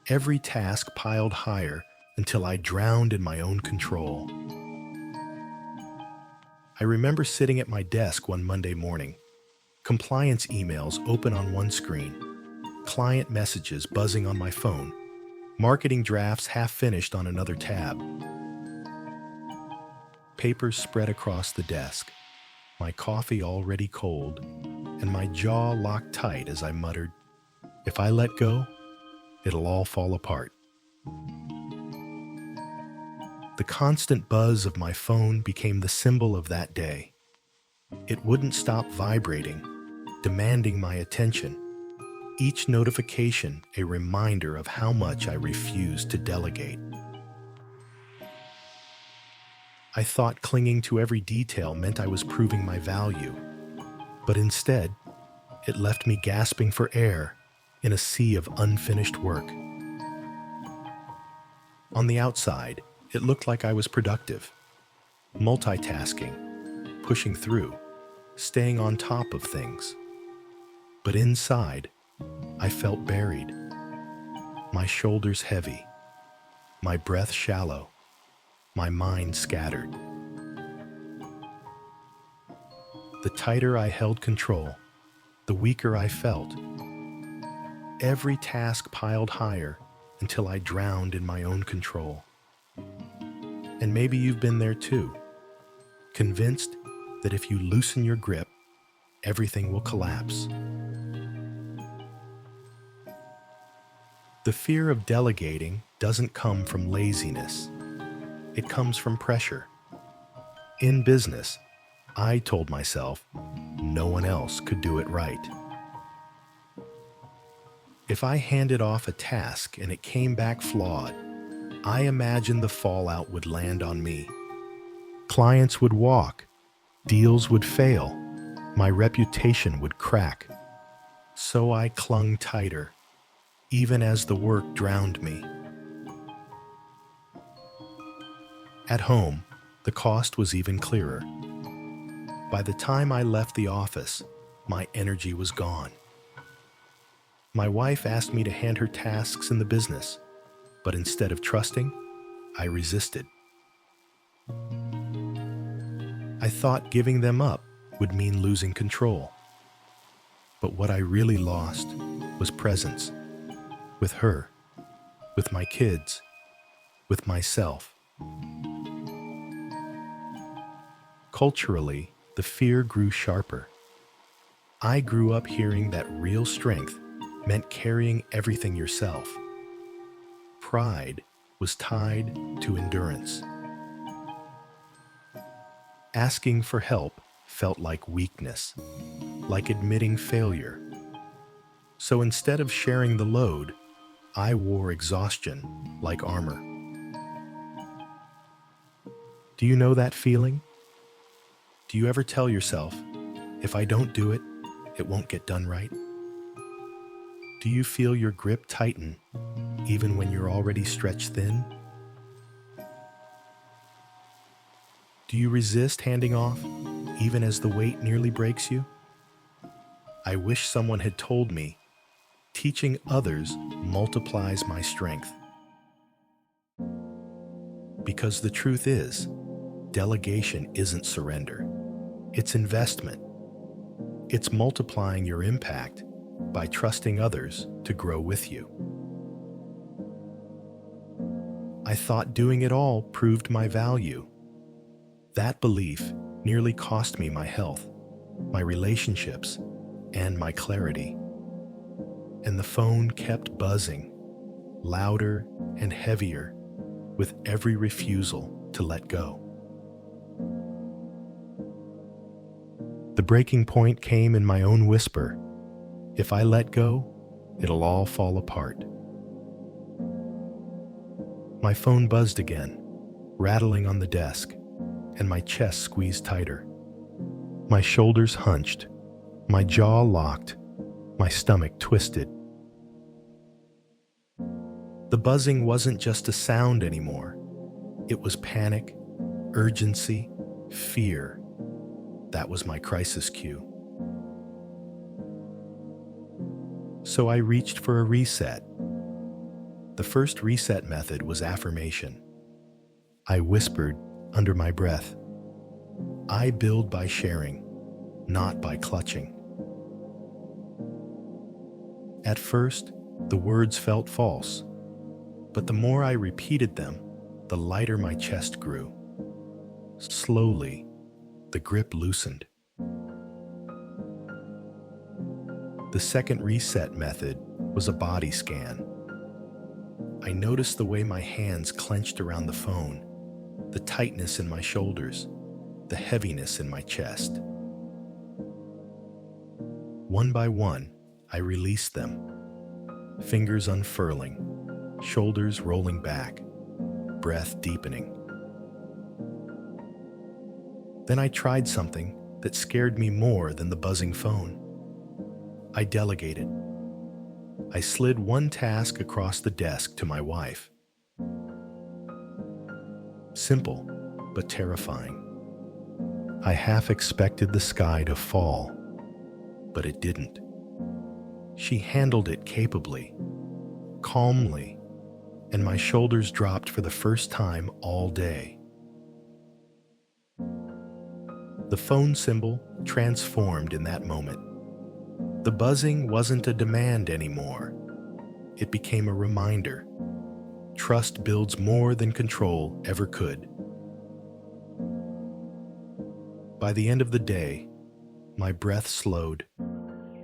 Every task piled higher until I drowned in my own control. I remember sitting at my desk one Monday morning, compliance emails open on one screen, client messages buzzing on my phone, marketing drafts half finished on another tab. Papers spread across the desk, my coffee already cold, and my jaw locked tight as I muttered, "If I let go, it'll all fall apart." The constant buzz of my phone became the symbol of that day. It wouldn't stop vibrating, demanding my attention, each notification a reminder of how much I refused to delegate. I thought clinging to every detail meant I was proving my value, but instead, it left me gasping for air in a sea of unfinished work. On the outside, it looked like I was productive, multitasking, pushing through, staying on top of things. But inside, I felt buried, my shoulders heavy, my breath shallow, my mind scattered. The tighter I held control, the weaker I felt. Every task piled higher until I drowned in my own control. And maybe you've been there too, convinced that if you loosen your grip, everything will collapse. The fear of delegating doesn't come from laziness. It comes from pressure. In business, I told myself no one else could do it right. If I handed off a task and it came back flawed, I imagined the fallout would land on me. Clients would walk, deals would fail, my reputation would crack. So I clung tighter, even as the work drowned me. At home, the cost was even clearer. By the time I left the office, my energy was gone. My wife asked me to hand her tasks in the business, but instead of trusting, I resisted. I thought giving them up would mean losing control. But what I really lost was presence. With her, with my kids, with myself. Culturally, the fear grew sharper. I grew up hearing that real strength meant carrying everything yourself. Pride was tied to endurance. Asking for help felt like weakness, like admitting failure. So instead of sharing the load, I wore exhaustion like armor. Do you know that feeling? Do you ever tell yourself, if I don't do it, it won't get done right? Do you feel your grip tighten, even when you're already stretched thin? Do you resist handing off, even as the weight nearly breaks you? I wish someone had told me, teaching others multiplies my strength. Because the truth is, delegation isn't surrender. It's investment. It's multiplying your impact by trusting others to grow with you. I thought doing it all proved my value. That belief nearly cost me my health, my relationships, and my clarity. And the phone kept buzzing, louder and heavier, with every refusal to let go. The breaking point came in my own whisper. If I let go, it'll all fall apart. My phone buzzed again, rattling on the desk, and my chest squeezed tighter. My shoulders hunched, my jaw locked, my stomach twisted. The buzzing wasn't just a sound anymore. It was panic, urgency, fear. That was my crisis cue. So I reached for a reset. The first reset method was affirmation. I whispered under my breath, I build by sharing, not by clutching. At first, the words felt false, but the more I repeated them, the lighter my chest grew. Slowly, the grip loosened. The second reset method was a body scan. I noticed the way my hands clenched around the phone, the tightness in my shoulders, the heaviness in my chest. One by one, I released them, fingers unfurling, shoulders rolling back, breath deepening. Then I tried something that scared me more than the buzzing phone. I delegated. I slid one task across the desk to my wife. Simple, but terrifying. I half expected the sky to fall, but it didn't. She handled it capably, calmly, and my shoulders dropped for the first time all day. The phone symbol transformed in that moment. The buzzing wasn't a demand anymore. It became a reminder. Trust builds more than control ever could. By the end of the day, my breath slowed,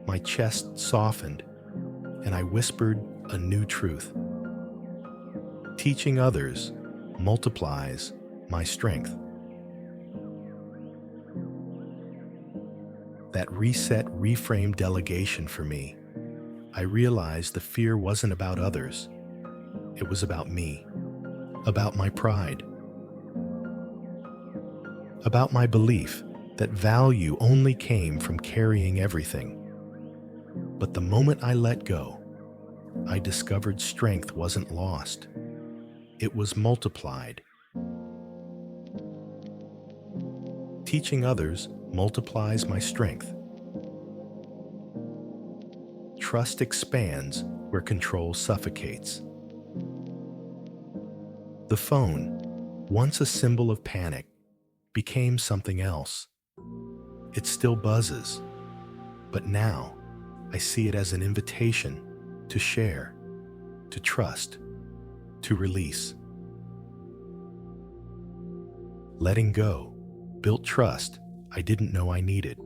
my chest softened, and I whispered a new truth. Teaching others multiplies my strength. That reset reframed delegation for me. I realized the fear wasn't about others. It was about me, about my pride, about my belief that value only came from carrying everything. But the moment I let go, I discovered strength wasn't lost. It was multiplied. Teaching others multiplies my strength. Trust expands where control suffocates. The phone, once a symbol of panic, became something else. It still buzzes, but now I see it as an invitation to share, to trust, to release. Letting go built trust I didn't know I needed.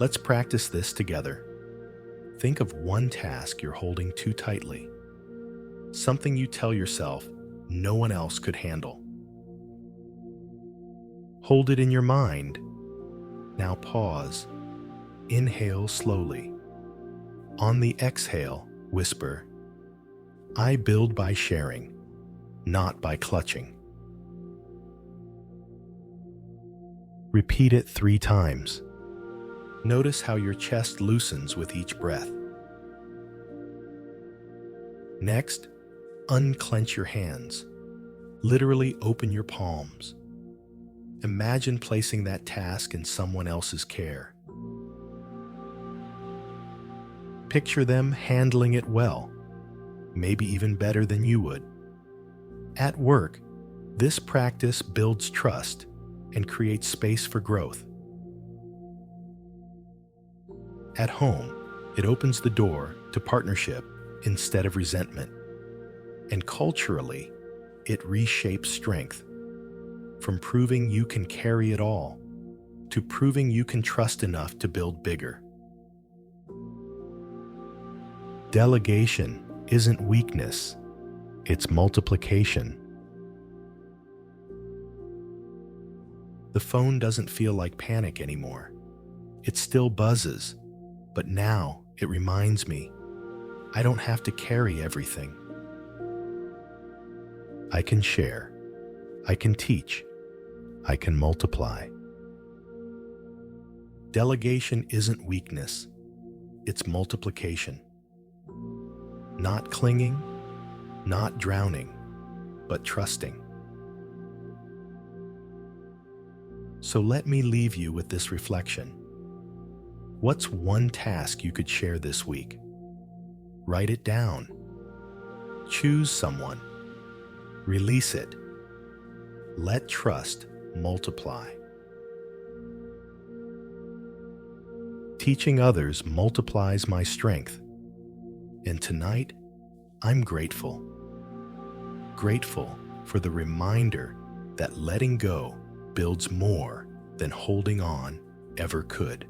Let's practice this together. Think of one task you're holding too tightly, something you tell yourself no one else could handle. Hold it in your mind. Now pause. Inhale slowly. On the exhale, whisper, I build by sharing, not by clutching. Repeat it 3 times. Notice how your chest loosens with each breath. Next, unclench your hands. Literally open your palms. Imagine placing that task in someone else's care. Picture them handling it well, maybe even better than you would. At work, this practice builds trust and creates space for growth. At home, it opens the door to partnership instead of resentment. And culturally, it reshapes strength, from proving you can carry it all to proving you can trust enough to build bigger. Delegation isn't weakness, it's multiplication. The phone doesn't feel like panic anymore. It still buzzes, but now it reminds me I don't have to carry everything. I can share, I can teach, I can multiply. Delegation isn't weakness, it's multiplication. Not clinging, not drowning, but trusting. So let me leave you with this reflection. What's one task you could share this week? Write it down. Choose someone. Release it. Let trust multiply. Teaching others multiplies my strength. And tonight, I'm grateful. Grateful for the reminder that letting go builds more than holding on ever could.